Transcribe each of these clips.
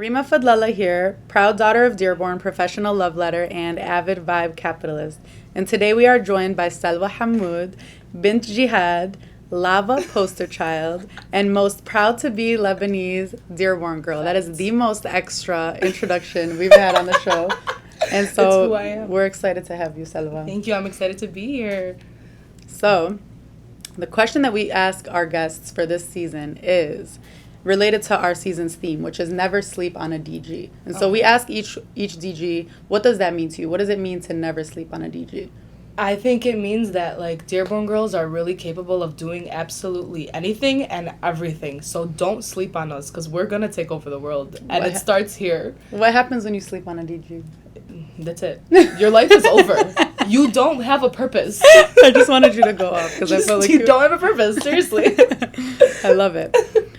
Rima Fadlala here, proud daughter of Dearborn, professional love letter, and avid vibe capitalist. And today we are joined by Salwa Hammoud, bint Jihad, lava poster child, and most proud to be Lebanese Dearborn girl. That is the most extra introduction we've had on the show. And so we're excited to have you, Salwa. Thank you. I'm excited to be here. So, the question that we ask our guests for this season is related to our season's theme, which is never sleep on a DG. And so we ask each DG, what does that mean to you? What does it mean to never sleep on a DG? I think it means that, like, Dearborn girls are really capable of doing absolutely anything and everything. So don't sleep on us, because we're going to take over the world. And it starts here. What happens when you sleep on a DG? That's it. Your life is over. You don't have a purpose. I just wanted you to go off, because I felt like you don't have a purpose. Seriously. I love it.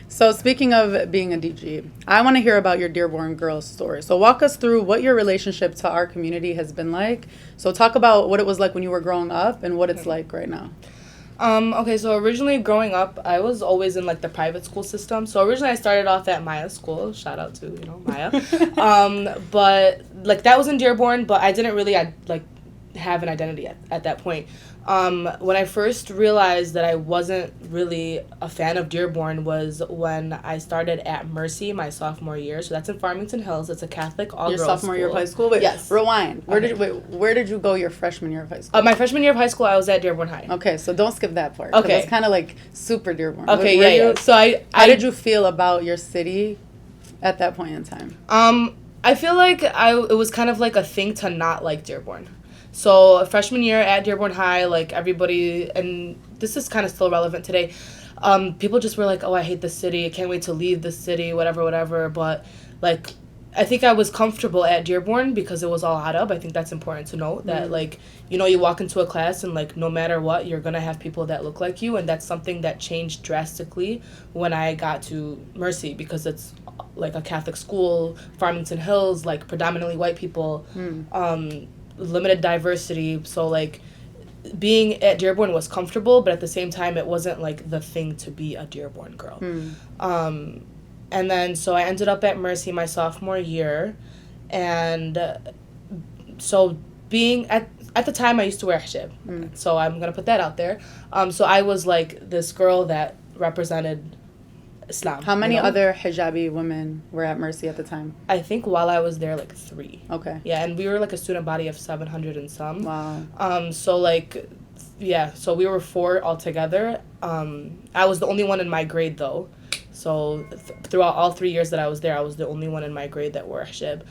So speaking of being a DG, I want to hear about your Dearborn girls story. So walk us through what your relationship to our community has been like. So talk about what it was like when you were growing up and what it's like right now. Okay, so originally growing up, I was always in, like, the private school system. So originally I started off at Maya School. Shout out to, Maya. But, like, that was in Dearborn, but I didn't really, have an identity at that point. When I first realized that I wasn't really a fan of Dearborn was when I started at Mercy my sophomore year. So that's in Farmington Hills. It's a Catholic all-girls school. Your sophomore year of high school? Wait, yes. Rewind. Where did you go your freshman year of high school? My freshman year of high school, I was at Dearborn High. Okay, so don't skip that part. Okay. It's kind of like super Dearborn. Okay, yeah. So how did you feel about your city at that point in time? I feel like it was kind of like a thing to not like Dearborn. So freshman year at Dearborn High, like, everybody, and this is kind of still relevant today, people just were like, oh, I hate the city, I can't wait to leave the city, whatever, but, like, I think I was comfortable at Dearborn because it was all Arab. I think that's important to note, that, like, you walk into a class and, like, no matter what, you're going to have people that look like you, and that's something that changed drastically when I got to Mercy, because it's, like, a Catholic school, Farmington Hills, like, predominantly white people, limited diversity. So, like, being at Dearborn was comfortable, but at the same time it wasn't, like, the thing to be a Dearborn girl. And then so I ended up at Mercy my sophomore year, and so being at the time I used to wear hijab, so I'm gonna put that out there. So I was, like, this girl that represented Islam. How many other hijabi women were at Mercy at the time? I think while I was there, like, 3. Okay. Yeah, and we were, like, a student body of 700 and some. Wow. So, like, yeah, so we were 4 altogether. I was the only one in my grade, though. So throughout all 3 years that I was there, I was the only one in my grade that wore hijab.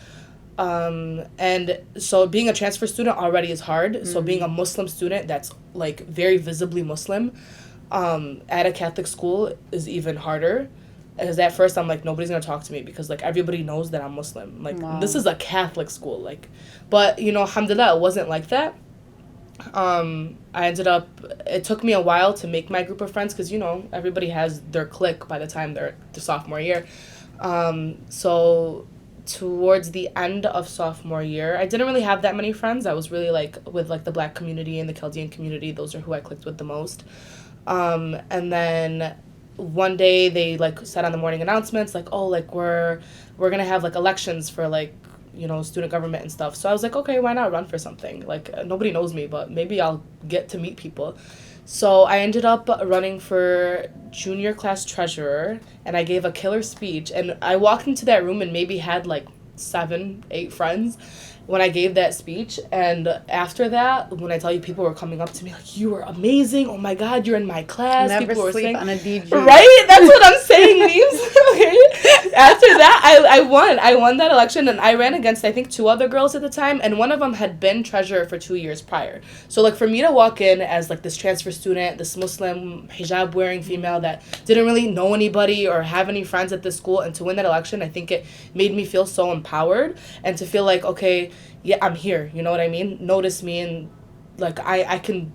And so being a transfer student already is hard. So being a Muslim student that's, like, very visibly Muslim, at a Catholic school is even harder, because at first I'm like, nobody's gonna talk to me because, like, everybody knows that I'm Muslim, like, wow. This is a Catholic school, like, but alhamdulillah, it wasn't like that. It took me a while to make my group of friends, because everybody has their clique by the time they're the sophomore year. So towards the end of sophomore year, I didn't really have that many friends. I was really, like, with, like, the Black community and the Chaldean community. Those are who I clicked with the most. And then one day they, like, said on the morning announcements, like, oh, like, we're gonna have, like, elections for, like, student government and stuff. So I was like, okay, why not run for something? Like, nobody knows me, but maybe I'll get to meet people. So I ended up running for junior class treasurer, and I gave a killer speech, and I walked into that room and maybe had, like, 7, 8 friends when I gave that speech. And after that, when I tell you, people were coming up to me like, you were amazing, oh my god, you're in my class. Never people were sleep saying, on a DG. Right? That's what I'm saying, memes. Okay. After that, I won that election, and I ran against, I think, 2 other girls at the time, and one of them had been treasurer for 2 years prior. So, like, for me to walk in as, like, this transfer student, this Muslim hijab wearing female that didn't really know anybody or have any friends at this school, and to win that election, I think it made me feel so empowered, and to feel like, okay, yeah, I'm here, you know what I mean? Notice me, and, like, I can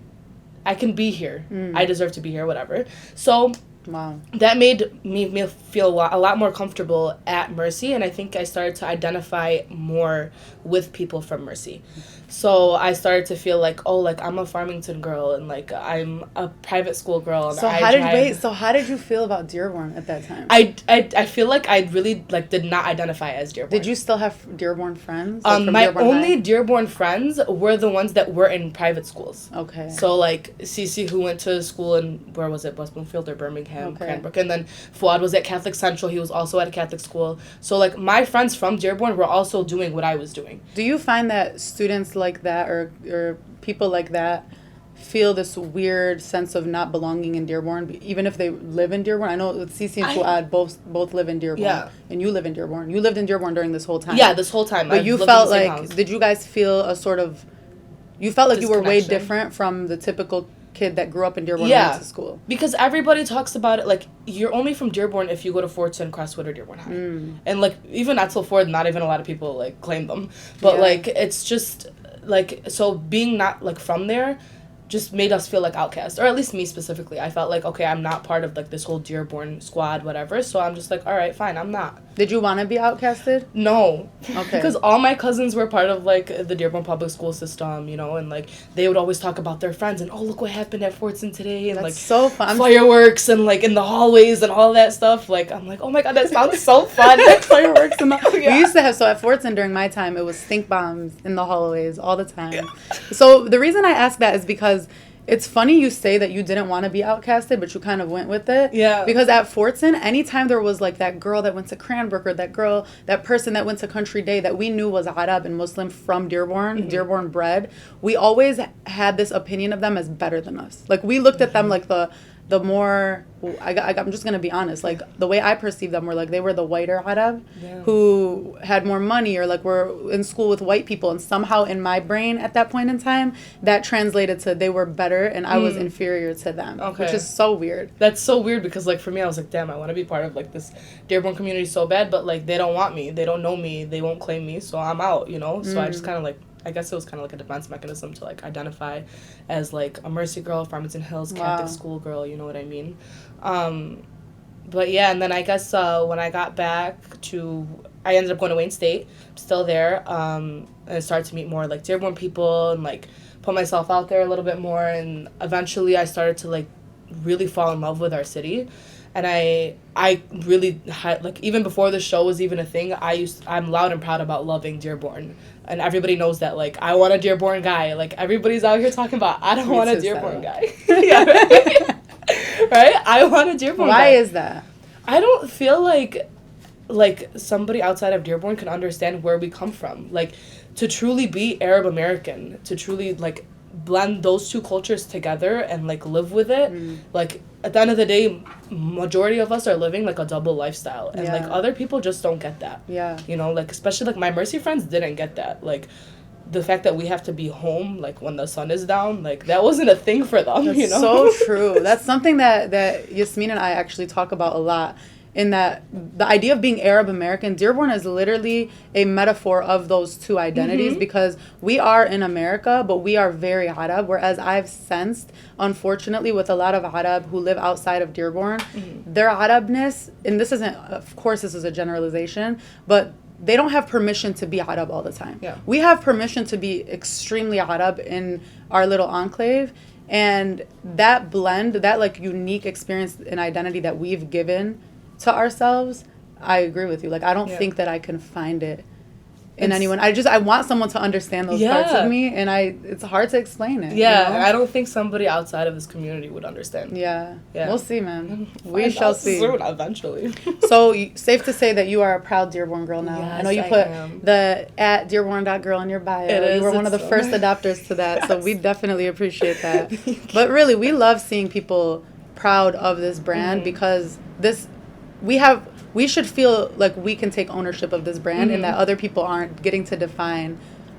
be here. I deserve to be here, whatever. So wow, that made me feel a lot more comfortable at Mercy, and I think I started to identify more with people from Mercy. So I started to feel like, oh, like I'm a Farmington girl and like I'm a private school girl. And So how did you feel about Dearborn at that time? I feel like I really like did not identify as Dearborn. Did you still have Dearborn friends? Like, from my Dearborn only High? Dearborn friends were the ones that were in private schools. Okay. So like Cece, who went to school in, where was it, West Bloomfield or Birmingham, Okay. Cranbrook, and then Fuad was at Catholic Central. He was also at a Catholic school. So like my friends from Dearborn were also doing what I was doing. Do you find that students like that or people like that feel this weird sense of not belonging in Dearborn, even if they live in Dearborn? I know Cece and Fuad both live in Dearborn. Yeah. And you live in Dearborn. You lived in Dearborn during this whole time. Yeah, this whole time. But I've you lived felt in the same like, house. did you guys feel a sort of, you felt like you were way Disconnection. different from the typical kid that grew up in Dearborn Yeah. and went to school? Because everybody talks about it, like, you're only from Dearborn if you go to Fortson, Crestwood, or Dearborn High. And, like, even Etzel Ford, not even a lot of people, like, claim them. But, Yeah. like, it's just, like, so being not, like, from there just made us feel like outcasts. Or at least me specifically. I felt like, okay, I'm not part of, like, this whole Dearborn squad, whatever. So I'm just like, all right, fine, I'm not. Did you want to be outcasted? No. Okay. Because all my cousins were part of, like, the Dearborn public school system, you know, and, like, they would always talk about their friends and, oh, look what happened at Fortson today, and, That's like, so fun. fireworks and, like, in the hallways and all that stuff. Like, I'm like, oh my god, that sounds so fun. Fireworks in the Yeah. We used to have, so at Fortson during my time, it was stink bombs in the hallways all the time. So the reason I ask that is because it's funny you say that you didn't want to be outcasted, but you kind of went with it. Yeah. Because at Fortson, anytime there was like that girl that went to Cranbrook or that person that went to Country Day that we knew was Arab and Muslim from Dearborn, Dearborn bred, we always had this opinion of them as better than us. Like we looked at them like the more, I'm just going to be honest, like the way I perceived them were like they were the whiter Arab who had more money or like were in school with white people. And somehow in my brain at that point in time, that translated to they were better and I was inferior to them, which is so weird. That's so weird because, like, for me, I was like, damn, I want to be part of, like, this Dearborn community so bad, but, like, they don't want me. They don't know me. They won't claim me, so I'm out, you know? So I just kind of, like, I guess it was kind of like a defense mechanism to, like, identify as, like, a Mercy girl, Farmington Hills, Catholic school girl, you know what I mean? But, yeah, and then I guess when I got back I ended up going to Wayne State, still there, and started to meet more, like, Dearborn people and, like, put myself out there a little bit more, and eventually I started to, like, really fall in love with our city. And I really had, like, even before the show was even a thing, I'm loud and proud about loving Dearborn. And everybody knows that, like, I want a Dearborn guy. Like, everybody's out here talking about, I don't want a Dearborn guy. Yeah, right? Right? I want a Dearborn guy. Why is that? I don't feel like somebody outside of Dearborn can understand where we come from. Like, to truly be Arab American, to truly, like, blend those two cultures together and, like, live with it. Like, at the end of the day, majority of us are living, like, a double lifestyle. And, like, other people just don't get that. Yeah. You know, like, especially, like, my Mercy friends didn't get that. Like, the fact that we have to be home, like, when the sun is down, like, that wasn't a thing for them, That's you know? so true. That's something that Yasmin and I actually talk about a lot. In that the idea of being Arab American, Dearborn is literally a metaphor of those two identities because we are in America, but we are very Arab. Whereas I've sensed, unfortunately, with a lot of Arab who live outside of Dearborn, their Arabness, and this isn't, of course, this is a generalization, but they don't have permission to be Arab all the time. Yeah. We have permission to be extremely Arab in our little enclave. And that blend, that like unique experience and identity that we've given to ourselves, I agree with you. Like, I don't think that I can find it in anyone. I want someone to understand those parts of me, and it's hard to explain it. Yeah, you know? I don't think somebody outside of this community would understand. Yeah. Yeah. We'll see, man. We shall see. Soon, eventually. So, safe to say that you are a proud Dearborn girl now. Yes, I know you I put am. the at Dearborn.girl in your bio. It is, You were one of the it's so first nice. adopters to that, so we definitely appreciate that. But really, we love seeing people proud of this brand because we should feel like we can take ownership of this brand and that other people aren't getting to define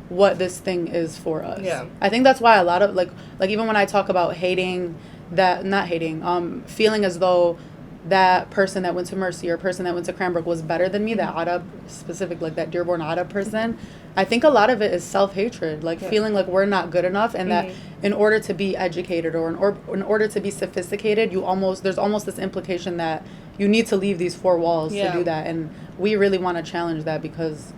what this thing is for us. Yeah. I think that's why a lot of like even when I talk about feeling as though that person that went to Mercy or person that went to Cranbrook was better than me, that Arab specific, like that Dearborn Arab person, I think a lot of it is self-hatred, like feeling like we're not good enough and that in order to be educated or in order to be sophisticated, there's almost this implication that you need to leave these four walls to do that. And we really want to challenge that because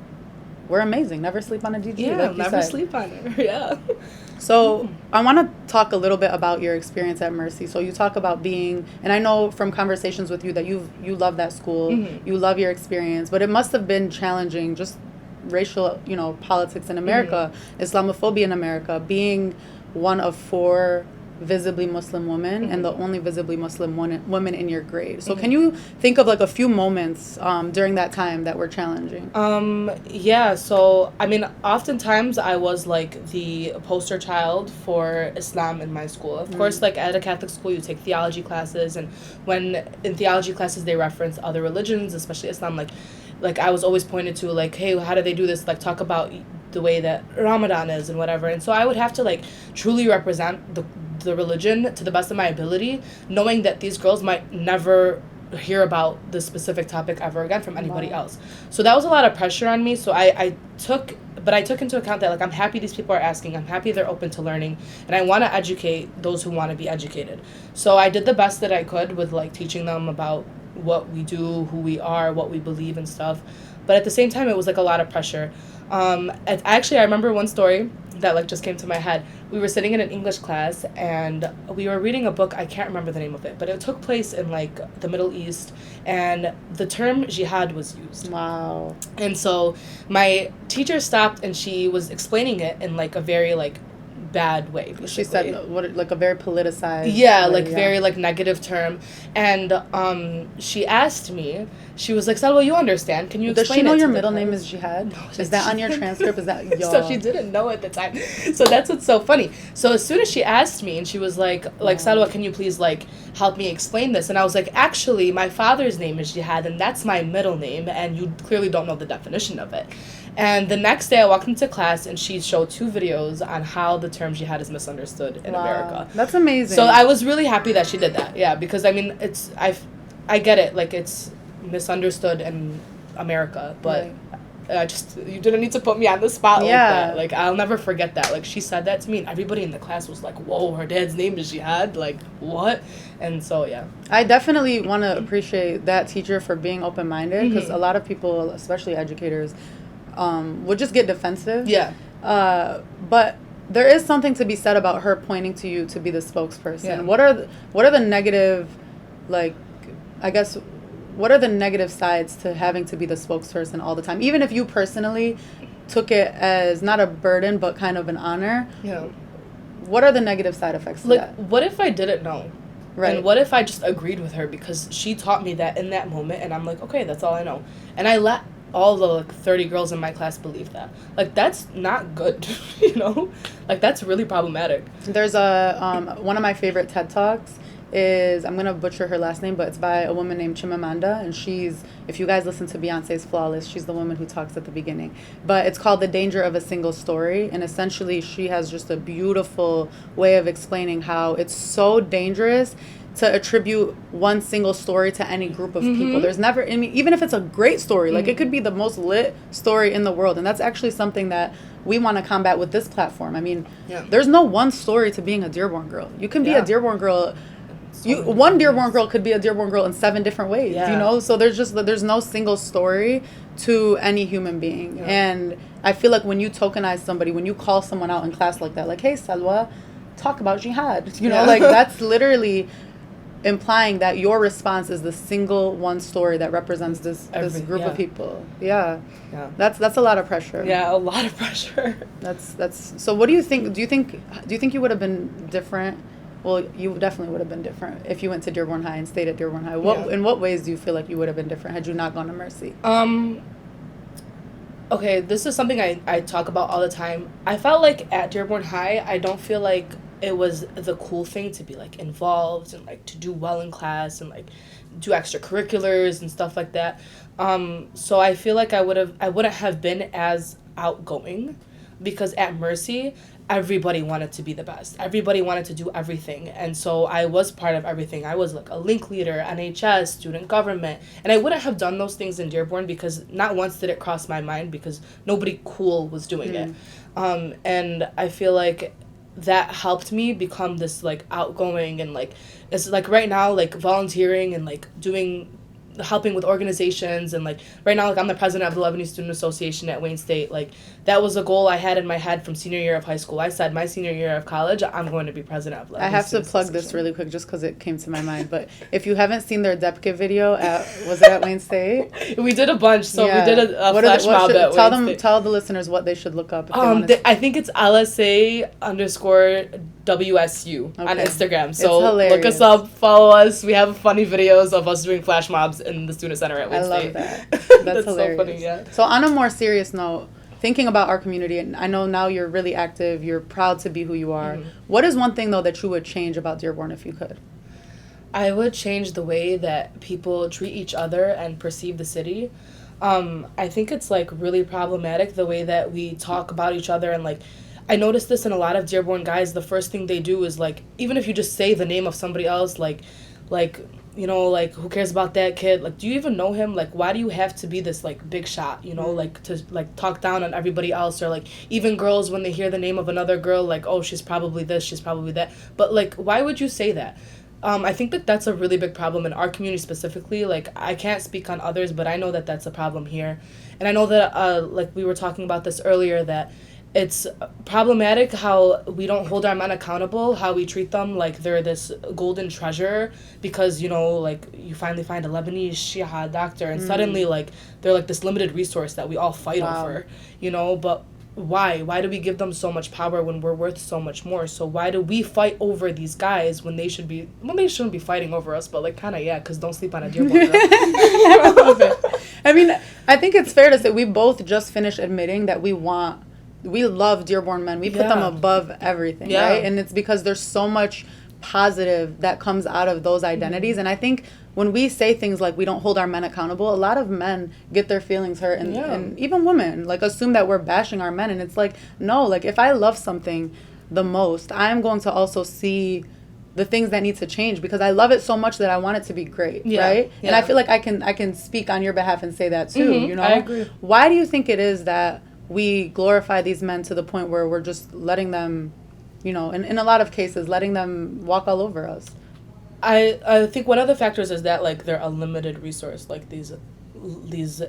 we're amazing. Never sleep on a DG. Yeah, like you never said. sleep on her. Yeah. So I want to talk a little bit about your experience at Mercy. So you talk about being, and I know from conversations with you that you love that school, you love your experience, but it must have been challenging, just racial, politics in America, Islamophobia in America, being one of 4 visibly Muslim women and the only visibly Muslim woman in your grade. So can you think of like a few moments during that time that were challenging? Yeah, so I mean, oftentimes I was like the poster child for Islam in my school. Of course, like at a Catholic school, you take theology classes, and when in theology classes they reference other religions, especially Islam, like I was always pointed to, like, hey, how do they do this? Like, talk about the way that Ramadan is and whatever. And so I would have to like truly represent the religion to the best of my ability, knowing that these girls might never hear about this specific topic ever again from anybody else. So that was a lot of pressure on me. So I took into account that, like, I'm happy these people are asking, I'm happy they're open to learning, and I want to educate those who want to be educated. So I did the best that I could with like teaching them about what we do, who we are, what we believe and stuff. But at the same time, it was like a lot of pressure. Actually, I remember one story that like just came to my head. We were sitting in an English class and we were reading a book. I can't remember the name of it, but it took place in like the Middle East, and the term jihad was used. Wow. And so my teacher stopped and she was explaining it in like a very like bad way, basically. She said what, like a very politicized very like negative term. And she asked me, she was like, Salwa, you understand, can you explain? Does she know your middle name is Jihad? No, is that on your transcript? Is that yo? So she didn't know at the time. So that's what's so funny. So as soon as she asked me and she was like Salwa, can you please like help me explain this? And I was like, actually my father's name is Jihad and that's my middle name, and you clearly don't know the definition of it. And the next day I walked into class and she showed 2 videos on how the term jihad is misunderstood in America. That's amazing. So I was really happy that she did that. Yeah, because I mean, I get it. Like, it's misunderstood in America, but you didn't need to put me on the spot like that. Like, I'll never forget that. Like, she said that to me and everybody in the class was like, whoa, her dad's name is Jihad? Like, what? And so, yeah. I definitely want to appreciate that teacher for being open-minded, because a lot of people, especially educators, would just get defensive. Yeah. But there is something to be said about her pointing to you to be the spokesperson. Yeah. What are the negative, like, I guess, what are the negative sides to having to be the spokesperson all the time? Even if you personally took it as not a burden but kind of an honor. Yeah. What are the negative side effects to that? What if I didn't know? Right. And what if I just agreed with her because she taught me that in that moment, and I'm like, okay, that's all I know. And I let all the like 30 girls in my class believe that. Like, that's not good, you know? Like, that's really problematic. There's one of my favorite TED Talks is, I'm going to butcher her last name, but it's by a woman named Chimamanda, and she's, if you guys listen to Beyonce's Flawless, she's the woman who talks at the beginning. But it's called The Danger of a Single Story, and essentially she has just a beautiful way of explaining how it's so dangerous to attribute one single story to any group of people. There's never, I mean, even if it's a great story, like it could be the most lit story in the world, and that's actually something that we want to combat with this platform. I mean, there's no one story to being a Dearborn girl. You can be a Dearborn girl. One Dearborn girl could be a Dearborn girl in 7 different ways, you know? So there's no single story to any human being. And I feel like when you tokenize somebody, when you call someone out in class like that, like, hey, Salwa, talk about jihad, you know, like that's literally implying that your response is the single one story that represents this group of people. That's a lot of pressure. A lot of pressure. That's so what do you think you would have been different? Well, you definitely would have been different if you went to Dearborn High and stayed at Dearborn High. In what ways do you feel like you would have been different had you not gone to Mercy? Okay, this is something I talk about all the time. I felt like at Dearborn High, I don't feel like it was the cool thing to be like involved and like to do well in class and like do extracurriculars and stuff like that. So I feel like I wouldn't have been as outgoing, because at Mercy, everybody wanted to be the best. Everybody wanted to do everything. And so I was part of everything. I was like a link leader, NHS, student government. And I wouldn't have done those things in Dearborn because not once did it cross my mind, because nobody cool was doing it. And I feel like that helped me become this like outgoing, and like it's like right now, like volunteering and like doing helping with organizations, and like right now, like I'm the president of the Lebanese Student Association at Wayne State. Like that was a goal I had in my head from senior year of high school. I said my senior year of college, I'm going to be president of Lebanese I have to Student plug Association. this really quick just because it came to my mind. But if you haven't seen their Depke video, was it at Wayne State? We did a bunch, so Yeah. we did a What flash mob at tell Wayne State. Tell the listeners what they should look up. If they want to I think it's LSA_WSU on Okay. Instagram. So It's look us up, follow us. We have funny videos of us doing flash mobs in the student center at Wayne I love State. that. That's That's hilarious. so funny, yeah. So on a more serious note, thinking about our community, and I know now you're really active, you're proud to be who you are. What is one thing, though, that you would change about Dearborn if you could? I would change the way that people treat each other and perceive the city. I think it's like really problematic the way that we talk about each other, and like I noticed this in a lot of Dearborn guys. The first thing they do is like, even if you just say the name of somebody else, like you know, like who cares about that kid? Like, do you even know him? Like, why do you have to be this like big shot? You know, like to like talk down on everybody else, or like even girls when they hear the name of another girl, like, oh, she's probably this, she's probably that. But like, why would you say that? I think that that's a really big problem in our community specifically. Like, I can't speak on others, but I know that that's a problem here. And I know that, like we were talking about this earlier, that it's problematic how we don't hold our men accountable, how we treat them like they're this golden treasure because, you know, like you finally find a Lebanese Shia doctor and suddenly like they're like this limited resource that we all fight over, you know, but why do we give them so much power when we're worth so much more? So why do we fight over these guys when they shouldn't be fighting over us, but like kind of, yeah, because don't sleep on a Dearborn girl. I love it. I mean, I think it's fair to say we both just finished admitting that we love Dearborn men. We put them above everything, right? And it's because there's so much positive that comes out of those identities. And I think when we say things like we don't hold our men accountable, a lot of men get their feelings hurt, and even women like assume that we're bashing our men. And it's like, no, like if I love something the most, I'm going to also see the things that need to change because I love it so much that I want it to be great, right? And I feel like I can speak on your behalf and say that too, you know? I agree. Why do you think it is that we glorify these men to the point where we're just letting them, you know, in a lot of cases, letting them walk all over us? I think one of the factors is that like they're a limited resource, like these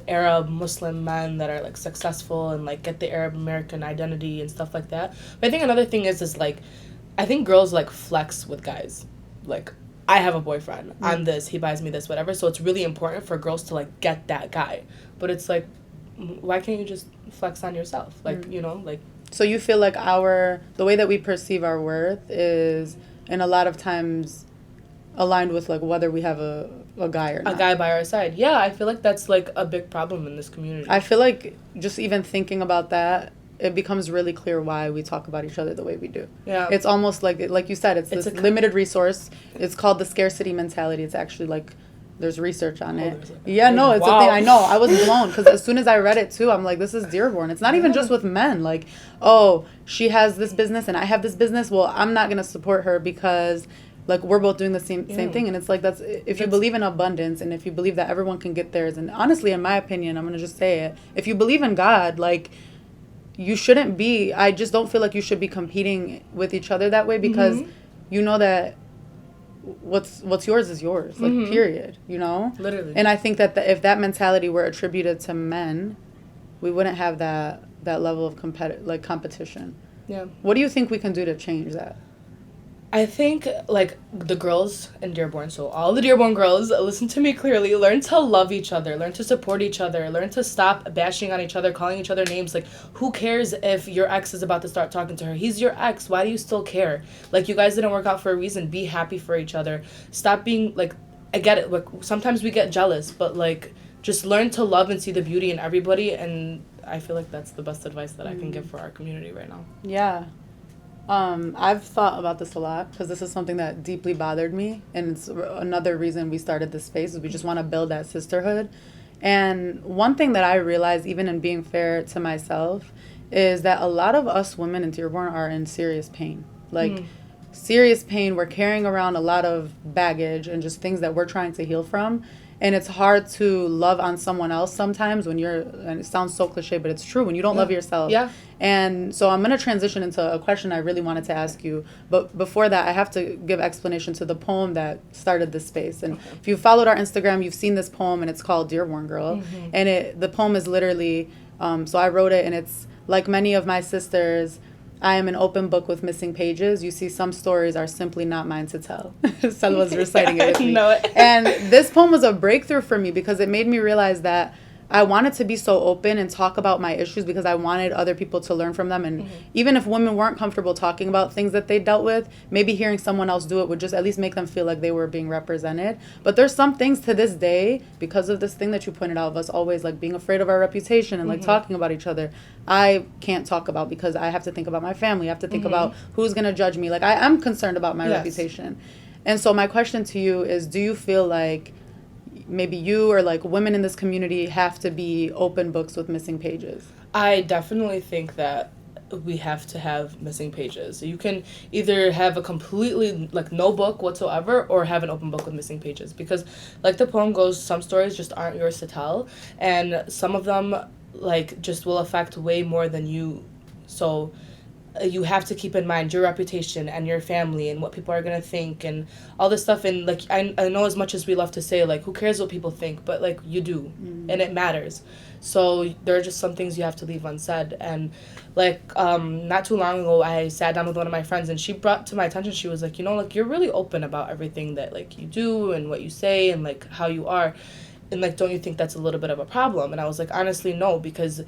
Arab Muslim men that are like successful and like get the Arab American identity and stuff like that. But I think another thing is like I think girls like flex with guys. Like I have a boyfriend, I'm this, he buys me this, whatever. So it's really important for girls to like get that guy. But it's like, why can't you just flex on yourself? Like, you know, like. So you feel like the way that we perceive our worth is, in a lot of times, aligned with like whether we have a guy or not. A guy by our side. Yeah, I feel like that's like a big problem in this community. I feel like just even thinking about that, it becomes really clear why we talk about each other the way we do. Yeah. It's almost like you said, it's this limited resource. It's called the scarcity mentality. It's actually like, there's research on it. It's a thing. I know. I was blown because as soon as I read it too, I'm like, this is Dearborn. It's not even just with men. Like, oh, she has this business and I have this business. Well, I'm not going to support her because like we're both doing the same thing. And it's like, if you believe in abundance and if you believe that everyone can get theirs. And honestly, in my opinion, I'm going to just say it. If you believe in God, like, you shouldn't be, I just don't feel like you should be competing with each other that way because you know that what's yours is yours, like period, you know? Literally. And I think that if that mentality were attributed to men, we wouldn't have that level of competition. Yeah. What do you think we can do to change that? I think, like, the girls in Dearborn, so all the Dearborn girls, listen to me clearly, learn to love each other, learn to support each other, learn to stop bashing on each other, calling each other names. Like, who cares if your ex is about to start talking to her? He's your ex. Why do you still care? Like, you guys didn't work out for a reason. Be happy for each other. Stop being, like, I get it. Like, sometimes we get jealous, but, like, just learn to love and see the beauty in everybody, and I feel like that's the best advice that I can give for our community right now. Yeah. I've thought about this a lot because this is something that deeply bothered me, and it's another reason we started this space is we just want to build that sisterhood. And one thing that I realized, even in being fair to myself, is that a lot of us women in Dearborn are in serious pain. Like, serious pain. We're carrying around a lot of baggage and just things that we're trying to heal from. And it's hard to love on someone else sometimes when you're, and it sounds so cliche, but it's true, when you don't love yourself. Yeah. And so I'm going to transition into a question I really wanted to ask you. But before that, I have to give explanation to the poem that started this space. And if you followed our Instagram, you've seen this poem, and it's called Dearborn Girl. And the poem is literally, so I wrote it, and it's, like many of my sisters, I am an open book with missing pages. You see, some stories are simply not mine to tell. Salwa's reciting it with me. Know it. And this poem was a breakthrough for me because it made me realize that I wanted to be so open and talk about my issues because I wanted other people to learn from them. And even if women weren't comfortable talking about things that they dealt with, maybe hearing someone else do it would just at least make them feel like they were being represented. But there's some things to this day, because of this thing that you pointed out of us always like being afraid of our reputation and like talking about each other, I can't talk about because I have to think about my family. I have to think about who's going to judge me. Like, I am concerned about my reputation. And so my question to you is, do you feel like maybe you or like women in this community have to be open books with missing pages? I definitely think that we have to have missing pages. You can either have a completely like no book whatsoever or have an open book with missing pages, because like the poem goes, some stories just aren't yours to tell, and some of them like just will affect way more than you. So you have to keep in mind your reputation and your family and what people are going to think and all this stuff. And like I know, as much as we love to say like who cares what people think, but like you do, and it matters. So there are just some things you have to leave unsaid. And like not too long ago, I sat down with one of my friends, and she brought to my attention, she was like, you know, like you're really open about everything that like you do and what you say and like how you are, and like don't you think that's a little bit of a problem? And I was like, honestly, no, because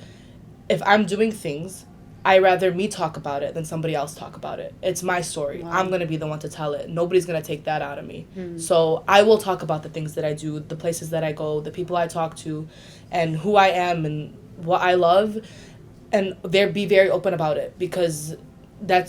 if I'm doing things, I rather me talk about it than somebody else talk about it. It's my story. Wow. I'm going to be the one to tell it. Nobody's going to take that out of me. So I will talk about the things that I do, the places that I go, the people I talk to, and who I am and what I love, and be very open about it, because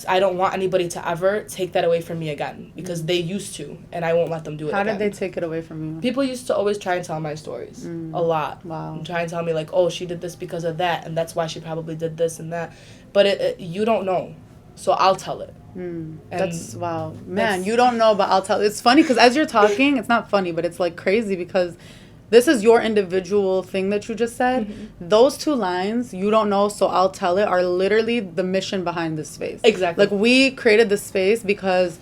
I don't want anybody to ever take that away from me again, because they used to, and I won't let them do it How again. did they take it away from you? People used to always try and tell my stories a lot. Wow. And try and tell me like, oh, she did this because of that, and that's why she probably did this and that. But you don't know, so I'll tell it. That's, wow. Man, you don't know, but I'll tell. It's funny because as you're talking, it's not funny, but it's like crazy because this is your individual thing that you just said. Those two lines, you don't know, so I'll tell it, are literally the mission behind this space. Exactly. Like, we created this space because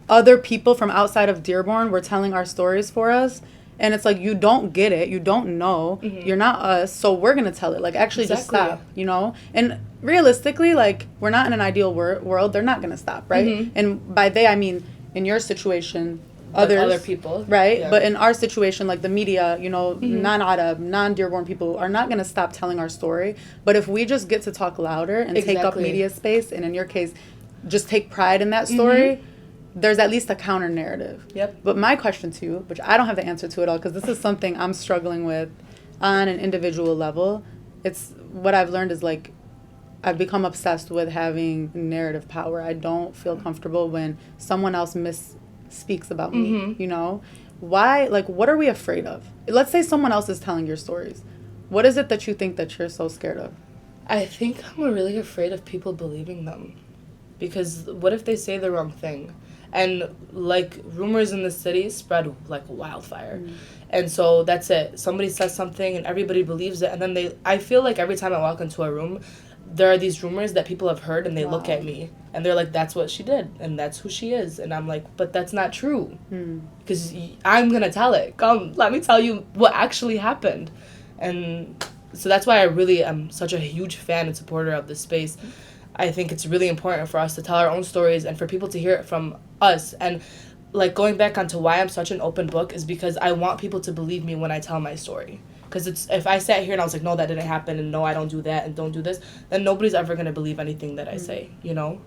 other people from outside of Dearborn were telling our stories for us. And it's like, you don't get it. You don't know. You're not us. So we're going to tell it. Like, actually just stop, you know? And realistically, like, we're not in an ideal world. They're not going to stop, right? And by they, I mean, in your situation, others, like other people, right? Yeah. But in our situation, like the media, you know, non-Arab, non-Dearborn people are not going to stop telling our story. But if we just get to talk louder and take up media space, and in your case, just take pride in that story, there's at least a counter narrative. But my question to you, which I don't have the answer to it all, because this is something I'm struggling with on an individual level, it's what I've learned is like, I've become obsessed with having narrative power. I don't feel comfortable when someone else speaks about me, you know? Why, like, what are we afraid of? Let's say someone else is telling your stories. What is it that you think that you're so scared of? I think I'm really afraid of people believing them. Because what if they say the wrong thing? And, like, rumors in the city spread like wildfire. And so that's it. Somebody says something and everybody believes it. And then I feel like every time I walk into a room, there are these rumors that people have heard, and they look at me and they're like, that's what she did and that's who she is. And I'm like, but that's not true, because I'm going to tell it. Come, let me tell you what actually happened. And so that's why I really am such a huge fan and supporter of this space. I think it's really important for us to tell our own stories and for people to hear it from us. And like, going back onto why I'm such an open book is because I want people to believe me when I tell my story. Because if I sat here and I was like, no, that didn't happen, and no, I don't do that, and don't do this, then nobody's ever going to believe anything that I say, you know?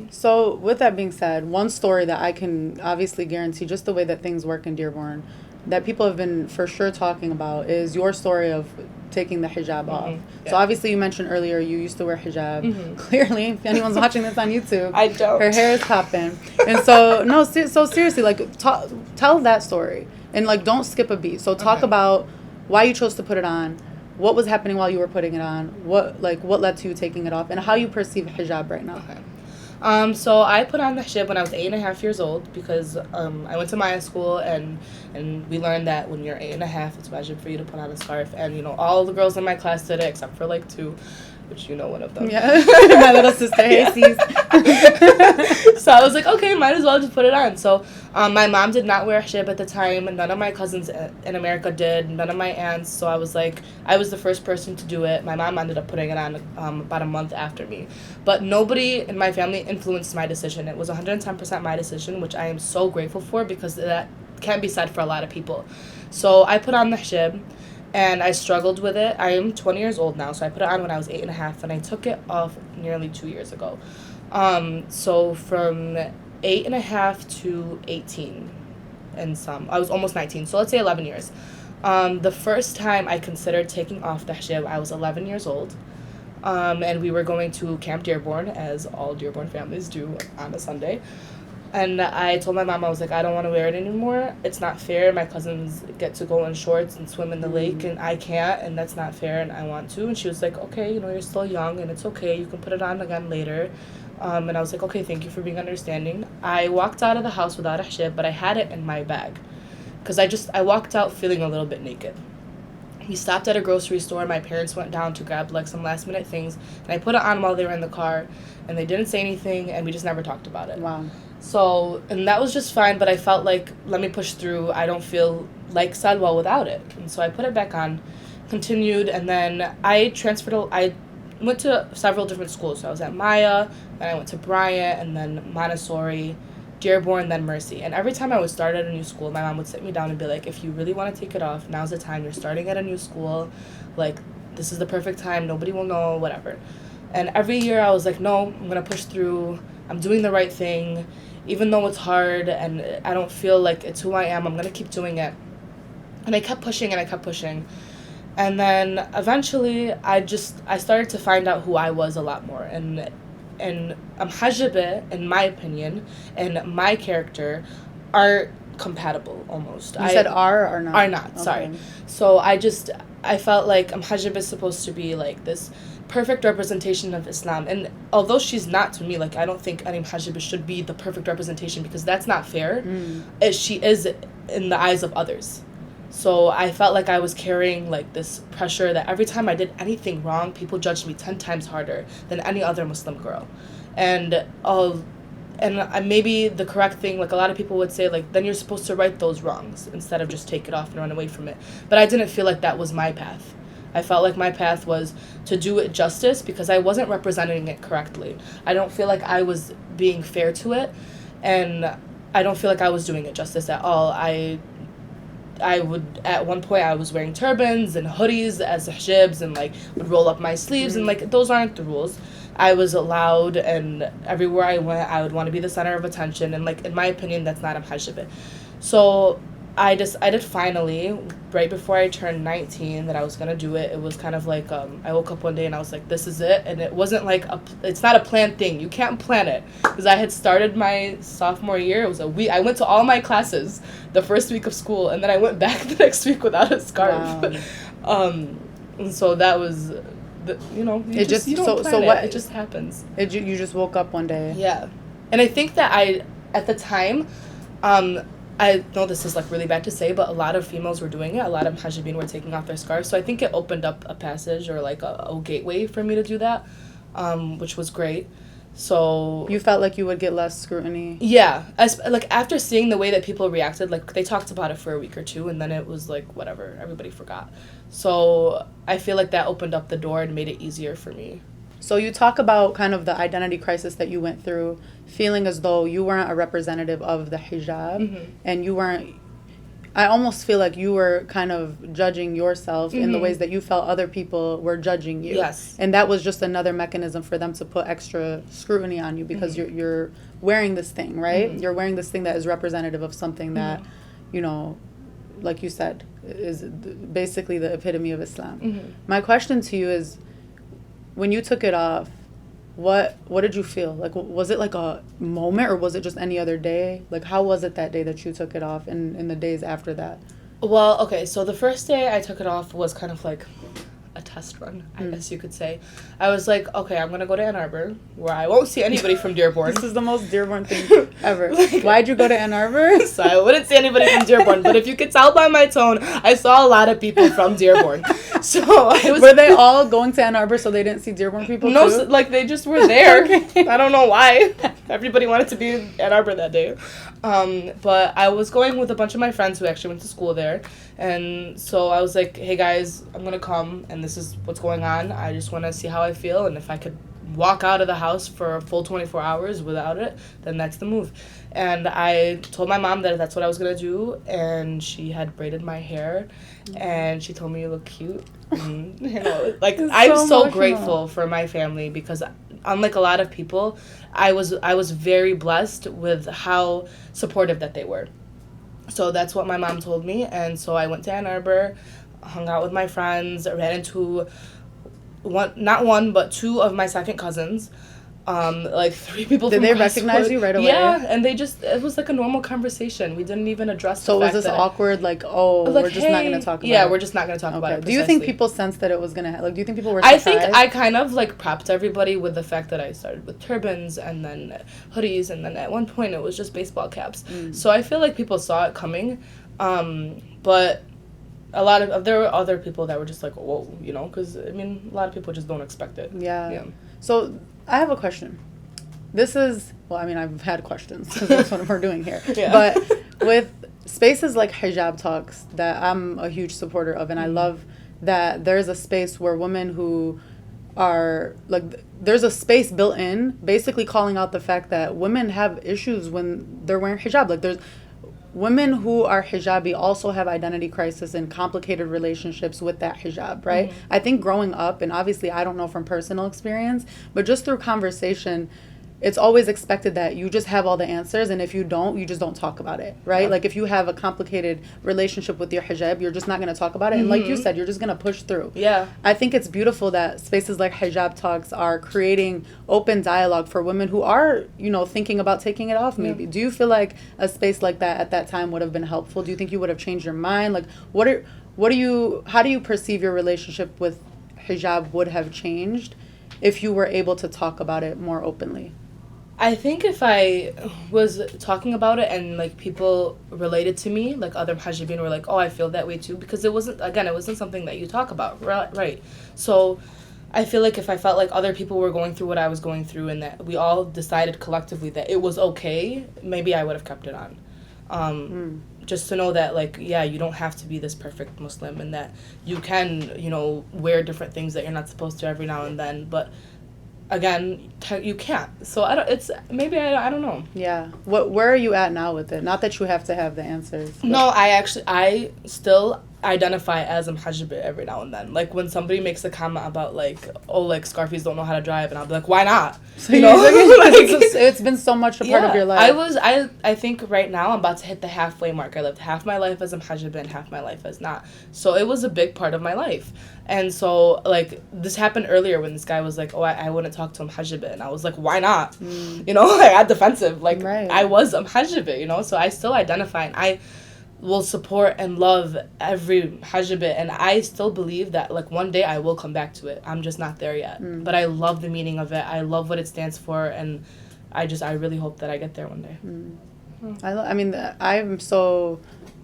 So with that being said, one story that I can obviously guarantee, just the way that things work in Dearborn, that people have been for sure talking about is your story of taking the hijab off. So obviously you mentioned earlier you used to wear hijab. Clearly, if anyone's watching this on YouTube, I don't. Her hair is popping. And so, no, so seriously, like, tell that story. And, like, don't skip a beat. So talk about why you chose to put it on, what was happening while you were putting it on, what led to you taking it off, and how you perceive hijab right now. So I put on the hijab when I was 8.5 years old because I went to Maya school and we learned that when you're 8.5, it's wajib for you to put on a scarf. And, you know, all the girls in my class did it except for like 2, which you know one of them. Yeah, my little sister, hey, sis. So I was like, okay, might as well just put it on. So my mom did not wear a hijab at the time, and none of my cousins in America did, none of my aunts. So I was like, I was the first person to do it. My mom ended up putting it on about a month after me. But nobody in my family influenced my decision. It was 110% my decision, which I am so grateful for because that can't be said for a lot of people. So I put on the hijab. And I struggled with it. I am 20 years old now, so I put it on when I was 8.5, and I took it off nearly 2 years ago. So from 8.5 to 18 and I was almost 19, so let's say 11 years. The first time I considered taking off the hijab, I was 11 years old. And we were going to Camp Dearborn, as all Dearborn families do on a Sunday. And I told my mom, I was like, I don't want to wear it anymore. It's not fair. My cousins get to go in shorts and swim in the lake, and I can't, and that's not fair, and I want to. And she was like, okay, you know, you're still young, and it's okay. You can put it on again later. And I was like, okay, thank you for being understanding. I walked out of the house without a hijab, but I had it in my bag. Because I walked out feeling a little bit naked. We stopped at a grocery store. My parents went down to grab, like, some last-minute things, and I put it on while they were in the car, and they didn't say anything, and we just never talked about it. Wow. So, and that was just fine, but I felt like, let me push through. I don't feel like Salwa without it. And so I put it back on, continued, and then I went to several different schools. So I was at Maya, then I went to Bryant, and then Montessori, Dearborn, then Mercy. And every time I would start at a new school, my mom would sit me down and be like, if you really want to take it off, now's the time. You're starting at a new school. Like, this is the perfect time. Nobody will know, whatever. And every year I was like, no, I'm going to push through. I'm doing the right thing. Even though it's hard and I don't feel like it's who I am, I'm going to keep doing it. And I kept pushing and I kept pushing. And then eventually I started to find out who I was a lot more. And Hijab, in my opinion, and my character are compatible almost. You said are or not? Are not, okay. Sorry. So I felt like Hijab is supposed to be like this perfect representation of Islam, and although she's not to me, like, I don't think any hijab should be the perfect representation because that's not fair. She is in the eyes of others. So I felt like I was carrying like this pressure that every time I did anything wrong, people judged me 10 times harder than any other Muslim girl. And maybe the correct thing, like a lot of people would say, like, then you're supposed to right those wrongs instead of just take it off and run away from it. But I didn't feel like that was my path. I felt like my path was to do it justice because I wasn't representing it correctly. I don't feel like I was being fair to it, and I don't feel like I was doing it justice at all. I would, at one point, I was wearing turbans and hoodies as hijabs and, like, would roll up my sleeves, and, like, those aren't the rules. I was loud, and everywhere I went, I would want to be the center of attention, and, like, in my opinion, that's not a hijab. So I decided finally, right before I turned 19, that I was going to do it. It was kind of like, I woke up one day and I was like, this is it. And it wasn't like, it's not a planned thing. You can't plan it. Because I had started my sophomore year. It was a week. I went to all my classes the first week of school. And then I went back the next week without a scarf. Wow. And so that was, you don't plan it. It just happens. You just woke up one day. Yeah. And I think that at the time, I know this is, like, really bad to say, but a lot of females were doing it. A lot of hijabin were taking off their scarves. So I think it opened up a passage or, like, a gateway for me to do that, which was great. So you felt like you would get less scrutiny? Yeah. Like, after seeing the way that people reacted, like, they talked about it for a week or two, and then it was, like, whatever. Everybody forgot. So I feel like that opened up the door and made it easier for me. So you talk about kind of the identity crisis that you went through, feeling as though you weren't a representative of the hijab, and you weren't, I almost feel like you were kind of judging yourself in the ways that you felt other people were judging you. Yes. And that was just another mechanism for them to put extra scrutiny on you because you're wearing this thing, right? You're wearing this thing that is representative of something that, you know, like you said, is basically the epitome of Islam. My question to you is, when you took it off, what did you feel? Like, was it like a moment or was it just any other day? Like, how was it that day that you took it off and the days after that? Well, okay, so the first day I took it off was kind of like a test run, I guess you could say. I was like, okay, I'm going to go to Ann Arbor, where I won't see anybody from Dearborn. This is the most Dearborn thing ever. Like, why'd you go to Ann Arbor? So I wouldn't see anybody from Dearborn, but if you could tell by my tone, I saw a lot of people from Dearborn. So I was... Were they all going to Ann Arbor so they didn't see Dearborn people No, too? like, they just were there. Okay. I don't know why. Everybody wanted to be in Ann Arbor that day. But I was going with a bunch of my friends who actually went to school there. And so I was like, hey, guys, I'm going to come, and this is what's going on. I just want to see how I feel, and if I could walk out of the house for a full 24 hours without it, then that's the move. And I told my mom that that's what I was going to do, and she had braided my hair, and she told me you look cute. And, you know, like, I'm so grateful for my family, because unlike a lot of people, I was very blessed with how supportive that they were. So that's what my mom told me, and so I went to Ann Arbor, hung out with my friends, ran into not one, but two of my second cousins. Like 3 people Did from they Crestwood. recognize you right away? Yeah, and it was like a normal conversation. We didn't even address So the was fact this awkward, like, oh, like, we're just not going to talk about it? Yeah, we're just not going to talk about it. Do you think precisely. people sensed that it was going to, like, do you think people were surprised? I think I kind of, like, prepped everybody with the fact that I started with turbans and then hoodies, and then at one point it was just baseball caps. So I feel like people saw it coming, but there were other people that were just like, whoa, you know, because, I mean, a lot of people just don't expect it. Yeah. So I have a question. This is, well, I mean, I've had questions, because that's what we're doing here. Yeah. But with spaces like Hijab Talks, that I'm a huge supporter of, and I love that there's a space where women who are, like, there's a space built in, basically calling out the fact that women have issues when they're wearing hijab. Like, there's women who are hijabi also have identity crisis and complicated relationships with that hijab, right? I think growing up, and obviously I don't know from personal experience, but just through conversation, it's always expected that you just have all the answers, and if you don't, you just don't talk about it, right? Yeah. Like, if you have a complicated relationship with your hijab, you're just not going to talk about it, and like you said, you're just going to push through. Yeah. I think it's beautiful that spaces like Hijab Talks are creating open dialogue for women who are, you know, thinking about taking it off maybe. Do you feel like a space like that at that time would have been helpful? Do you think you would have changed your mind? Like, how do you perceive your relationship with hijab would have changed if you were able to talk about it more openly? I think if I was talking about it and, like, people related to me, like other hijabin were like, oh, I feel that way too, because it wasn't something that you talk about, right? So I feel like if I felt like other people were going through what I was going through and that we all decided collectively that it was okay, maybe I would have kept it on. Just to know that, like, yeah, you don't have to be this perfect Muslim, and that you can, you know, wear different things that you're not supposed to every now and then, but again, you can't. So I don't know. Yeah. Where are you at now with it? Not that you have to have the answers. But. No, I still identify as a muhajjab every now and then. Like, when somebody makes a comment about, like, oh, like, Scarfies don't know how to drive, and I'll be like, why not? So you know? Like, it's been so much a part of your life. I think right now I'm about to hit the halfway mark. I lived half my life as a muhajjab and half my life as not. So it was a big part of my life. And so, like, this happened earlier when this guy was like, oh, I wouldn't talk to a muhajjab. And I was like, why not? You know, I got defensive. Like, right. I was a muhajjab, you know? So I still identify, and I will support and love every hijab, and I still believe that, like, one day I will come back to it. I'm just not there yet. But I love the meaning of it. I love what it stands for, and I really hope that I get there one day. I mean, I'm so,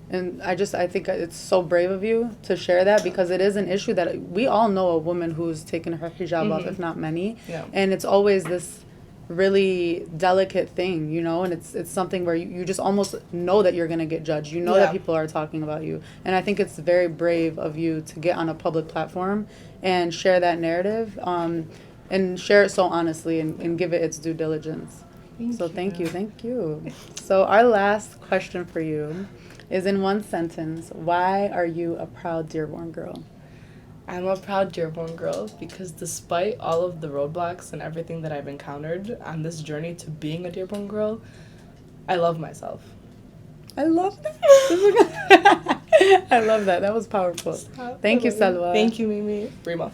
and I think it's so brave of you to share that, because it is an issue that we all know a woman who's taken her hijab off, if not many. Yeah. And it's always this really delicate thing, you know, and it's something where you just almost know that you're going to get judged. You know that people are talking about you. And I think it's very brave of you to get on a public platform and share that narrative, and share it so honestly, and give it its due diligence. Thank you. So our last question for you is, in one sentence, why are you a proud Dearborn girl? I'm a proud Dearborn girl because despite all of the roadblocks and everything that I've encountered on this journey to being a Dearborn girl, I love myself. I love that. I love that. That was powerful. Thank you, Salwa. Thank you, Mimi. Rima.